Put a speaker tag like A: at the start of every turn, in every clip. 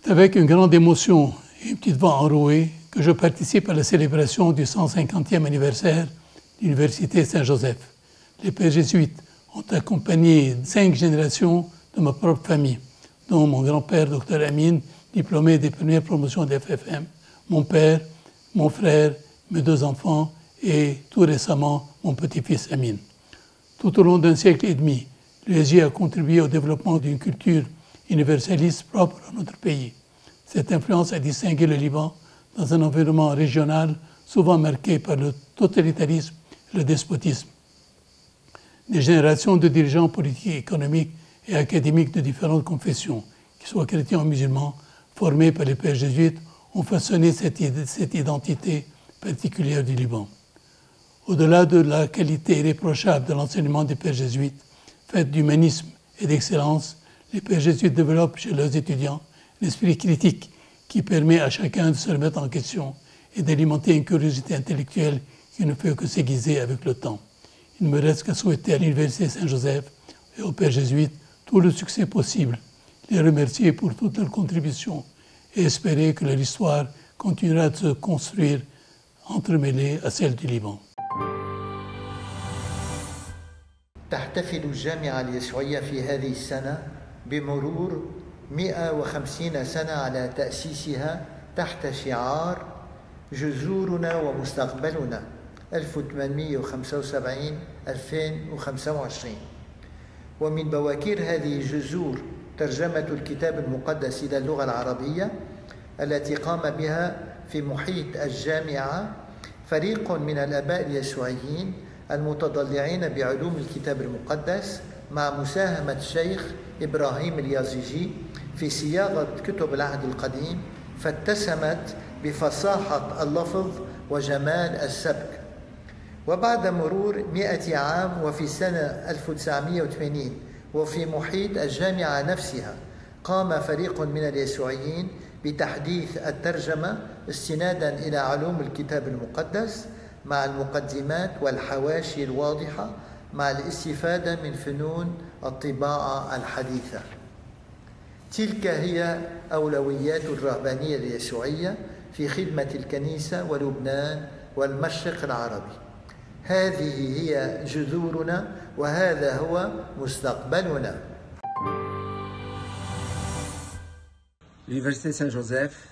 A: C'est avec une grande émotion et une petite voix enrouée que je participe à la célébration du 150e anniversaire de l'Université Saint-Joseph. Les pères jésuites ont accompagné 5 générations de ma propre famille, dont mon grand-père, Dr Amin, diplômé des premières promotions de FFM, mon père, mon frère, mes 2 enfants et tout récemment mon petit-fils Amin. Tout au long d'un siècle et demi, l'USJ a contribué au développement d'une culture universaliste propre à notre pays. Cette influence a distingué le Liban dans un environnement régional souvent marqué par le totalitarisme et le despotisme. Des générations de dirigeants politiques, économiques et académiques de différentes confessions, qu'ils soient chrétiens ou musulmans, formés par les pères jésuites, ont façonné cette identité particulière du Liban. Au-delà de la qualité irréprochable de l'enseignement des pères jésuites, faite d'humanisme et d'excellence, les pères jésuites développent chez leurs étudiants l'esprit critique qui permet à chacun de se remettre en question et d'alimenter une curiosité intellectuelle qui ne peut que s'aiguiser avec le temps. Il ne me reste qu'à souhaiter à l'Université Saint-Joseph et aux pères jésuites tout le succès possible, les remercier pour toutes leurs contributions et espérer que leur histoire continuera de se construire entremêlée à celle du Liban.
B: تحتفل الجامعة اليسوعية في هذه السنة بمرور 150 سنة على تأسيسها تحت شعار جذورنا ومستقبلنا 1875-2025. ومن بواكير هذه الجذور ترجمة الكتاب المقدس إلى اللغة العربية التي قام بها في محيط الجامعة فريق من الآباء اليسوعيين المتضلعين بعلوم الكتاب المقدس مع مساهمة الشيخ إبراهيم اليازيجي في صياغة كتب العهد القديم فاتسمت بفصاحة اللفظ وجمال السبك. وبعد مرور 100 عام وفي سنة 1980 وفي محيط الجامعة نفسها قام فريق من اليسوعيين بتحديث الترجمة استنادا إلى علوم الكتاب المقدس مع المقدمات والحواشي الواضحة مع الاستفادة من فنون الطباعة الحديثة. تلك هي أولويات الرهبانية اليسوعية في خدمة الكنيسة ولبنان والمشرق العربي. هذه هي جذورنا وهذا هو مستقبلنا.
C: L'Université Saint-Joseph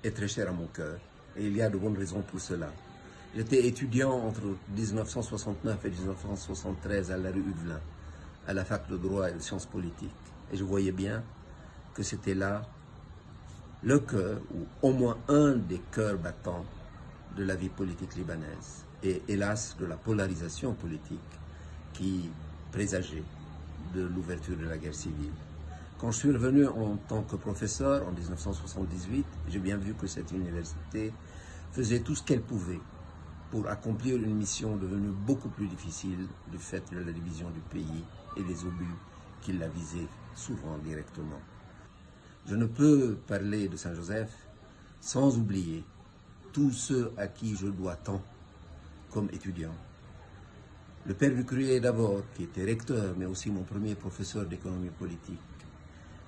C: est très chère à mon cœur et il y a de bonnes raisons pour cela. J'étais étudiant entre 1969 et 1973 à la rue Huvelin, à la fac de droit et de sciences politiques. Et je voyais bien que c'était là le cœur, ou au moins un des cœurs battants de la vie politique libanaise. Et hélas, de la polarisation politique qui présageait de l'ouverture de la guerre civile. Quand je suis revenu en tant que professeur en 1978, j'ai bien vu que cette université faisait tout ce qu'elle pouvait pour accomplir une mission devenue beaucoup plus difficile du fait de la division du pays et des obus qui la visaient souvent directement. Je ne peux parler de Saint-Joseph sans oublier tous ceux à qui je dois tant comme étudiant. Le père Vucurier d'abord, qui était recteur, mais aussi mon premier professeur d'économie politique,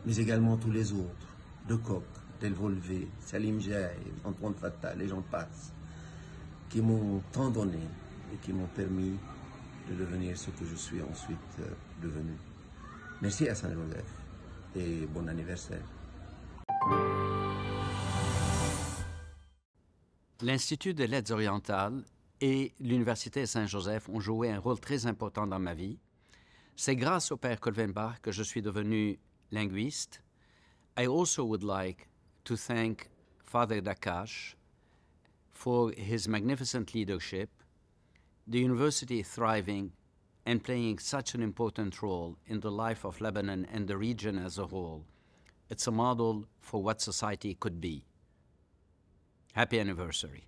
C: mais également tous les autres, De Kock, Delvolvé, Salim Jaï, Antoine Fatal, et j'en passe, qui m'ont tant donné et qui m'ont permis de devenir ce que je suis ensuite devenu. Merci à Saint-Joseph et bon anniversaire.
D: L'Institut de l'Aide orientale et l'Université Saint-Joseph ont joué un rôle très important dans ma vie. C'est grâce au Père Kolvenbach que je suis devenu linguiste. I also would like to thank Father Dakash for his magnificent leadership, the university thriving and playing such an important role in the life of Lebanon and the region as a whole. It's a model for what society could be. Happy anniversary.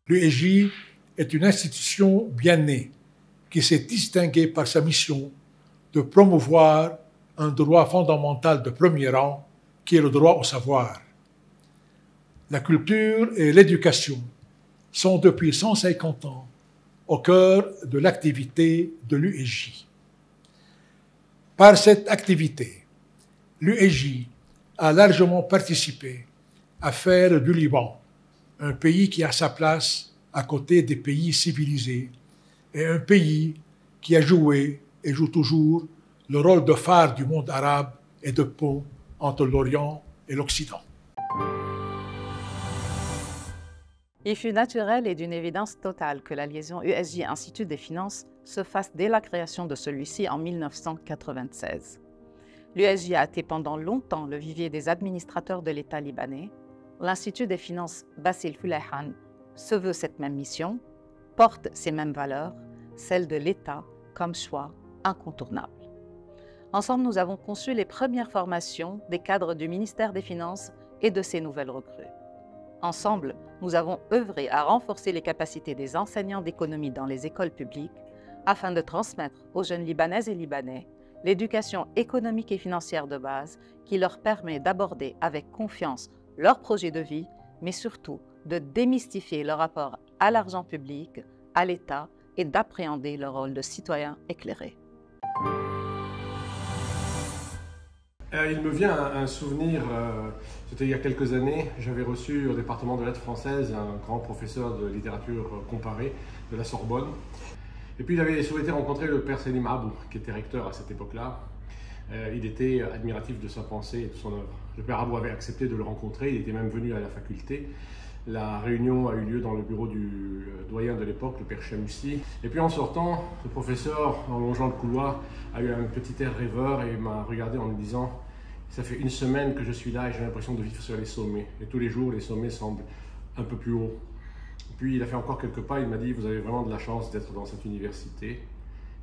E: L'USJ est une institution bien née qui s'est distinguée par sa mission de promouvoir un droit fondamental de premier rang qui est le droit au savoir. La culture et l'éducation sont depuis 150 ans au cœur de l'activité de l'USJ. Par cette activité, l'USJ a largement participé à faire du Liban un pays qui a sa place à côté des pays civilisés et un pays qui a joué et joue toujours le rôle de phare du monde arabe et de pont entre l'Orient et l'Occident.
F: Il fut naturel et d'une évidence totale que la liaison USJ-Institut des finances se fasse dès la création de celui-ci en 1996. L'USJ a été pendant longtemps le vivier des administrateurs de l'État libanais. L'Institut des finances Bassil Fulayhan se veut cette même mission, porte ces mêmes valeurs, celles de l'État comme choix incontournable. Ensemble, nous avons conçu les premières formations des cadres du ministère des Finances et de ses nouvelles recrues. Ensemble, nous avons œuvré à renforcer les capacités des enseignants d'économie dans les écoles publiques afin de transmettre aux jeunes Libanaises et Libanais l'éducation économique et financière de base qui leur permet d'aborder avec confiance leur projet de vie, mais surtout de démystifier leur rapport à l'argent public, à l'État et d'appréhender leur rôle de citoyen éclairé.
G: Il me vient un souvenir, c'était il y a quelques années, j'avais reçu au département de lettres françaises un grand professeur de littérature comparée de la Sorbonne. Et puis il avait souhaité rencontrer le père Selim Abou, qui était recteur à cette époque-là. Il était admiratif de sa pensée et de son œuvre. Le père Abou avait accepté de le rencontrer, il était même venu à la faculté. La réunion a eu lieu dans le bureau du doyen de l'époque, le père Chamoussi. Et puis en sortant, le professeur, en longeant le couloir, a eu un petit air rêveur et m'a regardé en me disant « Ça fait une semaine que je suis là et j'ai l'impression de vivre sur les sommets. Et tous les jours, les sommets semblent un peu plus hauts. » Puis il a fait encore quelques pas, il m'a dit « Vous avez vraiment de la chance d'être dans cette université. »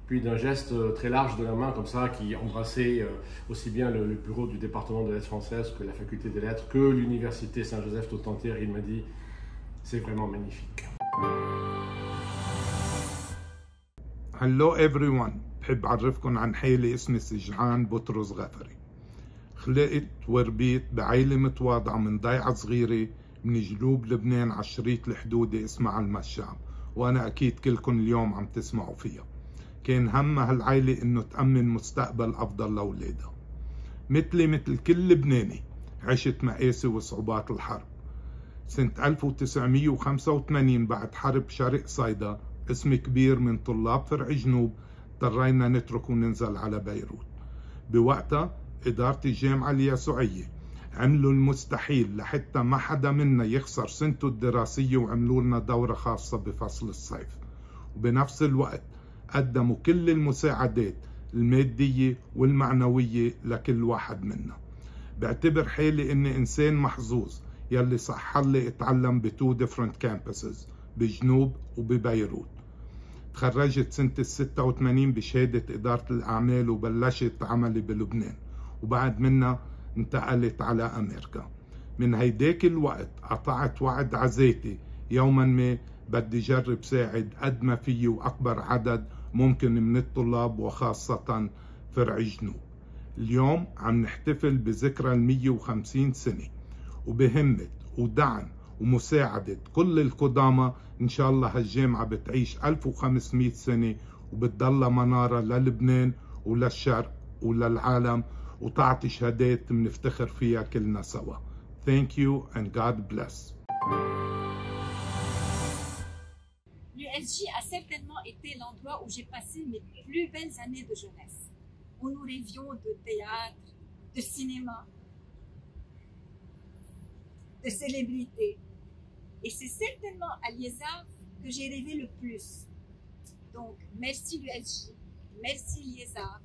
G: Puis d'un geste très large de la main comme ça, qui embrassait aussi bien le bureau du département de lettres françaises que la faculté des lettres, que l'université Saint-Joseph tout entière, il m'a dit « C'est vraiment magnifique. »
H: Hello everyone, بحب أعرفكم عن حالي اسمي سجعان بطرس غفري. خلقت وربيت بعائلة متواضعة من ضيعة صغيرة من جنوب لبنان على الشريط الحدودي اسمها المشام، وأنا أكيد كلكم اليوم عم تسمعوا فيها. كان هم هالعائلة إنه تأمن مستقبل أفضل لأولادها. مثلي مثل كل لبناني عشت مآسي وصعوبات الحرب. سنة 1985 بعد حرب شرق صيدا اسم كبير من طلاب فرع جنوب اضطرينا نترك وننزل على بيروت. بوقتها إدارة الجامعة اليسوعية عملوا المستحيل لحتى ما حدا منا يخسر سنته الدراسية وعملوا لنا دورة خاصة بفصل الصيف. وبنفس الوقت قدموا كل المساعدات المادية والمعنوية لكل واحد منا. بعتبر حالي إني إنسان محظوظ يلي صح لي اتعلم ب2 different campuses بجنوب وببيروت. تخرجت سنة 86 بشهادة إدارة الأعمال وبلشت عملي بلبنان، وبعد منها انتقلت على أمريكا. من هيداك الوقت قطعت وعد عزيتي يوما ما بدي جرب ساعد قد ما فيي وأكبر عدد ممكن من الطلاب وخاصة فرع جنوب. اليوم عم نحتفل بذكرى 150 سنة، وبهمة ودعم ومساعدة كل القدامى إن شاء الله هالجامعة بتعيش 1500 سنة وبتضل منارة للبنان وللشرق وللعالم، وتعطي شهادات منفتخر فيها كلنا سوا. Thank you and God bless.
I: L'USJ a certainement été l'endroit où j'ai passé mes plus belles années de jeunesse, où nous rêvions de théâtre, de cinéma, de célébrité. Et c'est certainement à Liézard que j'ai rêvé le plus. Donc, merci l'USJ, merci Liézard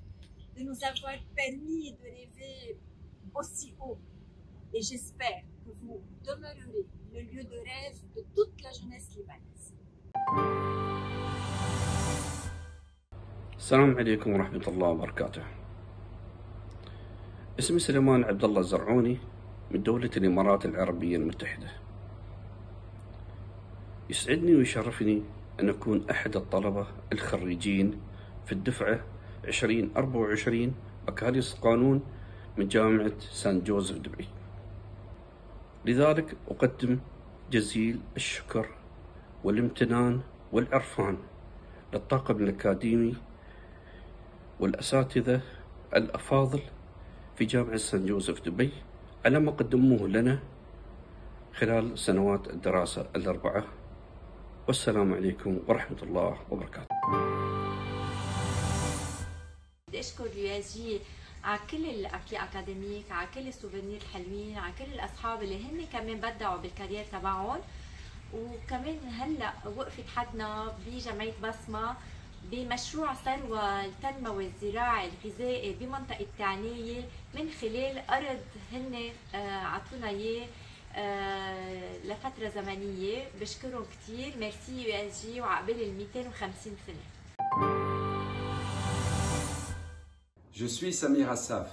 I: de nous avoir permis de rêver aussi haut. Et j'espère que vous demeurerez le lieu de rêve de toute la jeunesse libanaise.
J: السلام عليكم ورحمة الله وبركاته. اسمي سليمان عبد الله الزرعوني من دولة الإمارات العربية المتحدة. يسعدني ويشرفني أن أكون أحد الطلبة الخريجين في الدفعة 2024 بكالوريوس قانون من جامعة سان جوزيف دبي. لذلك أقدم جزيل الشكر والامتنان والعرفان للطاقم الأكاديمي والأساتذة الأفاضل في جامعة سان جوزيف دبي على ما قدموه لنا خلال سنوات الدراسة الأربعة. والسلام عليكم ورحمة الله وبركاته.
K: بدي أشكر اليو على كل الأكي أكاديميك، على كل السوفينير الحلوين، على كل الأصحاب اللي هن كمان بدعوا بالكارير تبعهم، وكمان هلا وقفت حدنا بجمعية بصمة بمشروع ثروة التنموي الزراعي الغذائي بمنطقة تعنية من خلال أرض هن عطونا إياه لفترة زمنية. بشكرهم كتير. ميرسي USG وعقبال 250 سنة.
L: Je suis Samir Assaf.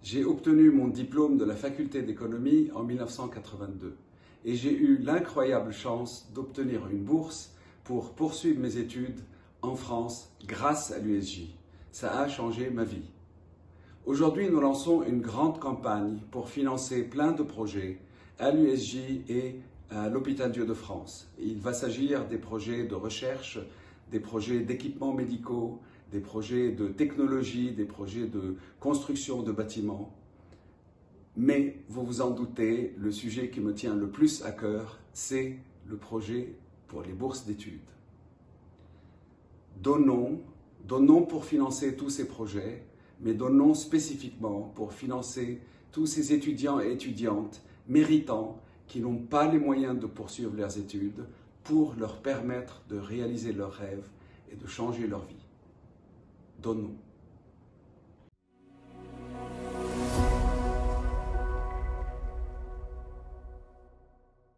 L: J'ai obtenu mon diplôme de la faculté d'économie en 1982 et j'ai eu l'incroyable chance d'obtenir une bourse pour poursuivre mes études en France grâce à l'USJ. Ça a changé ma vie. Aujourd'hui, nous lançons une grande campagne pour financer plein de projets à l'USJ et à l'Hôpital Dieu de France. Il va s'agir des projets de recherche, des projets d'équipements médicaux, des projets de technologie, des projets de construction de bâtiments. Mais, vous vous en doutez, le sujet qui me tient le plus à cœur, c'est le projet pour les bourses d'études. Donnons pour financer tous ces projets, mais donnons spécifiquement pour financer tous ces étudiants et étudiantes méritants qui n'ont pas les moyens de poursuivre leurs études pour leur permettre de réaliser leurs rêves et de changer leur vie. Donnons.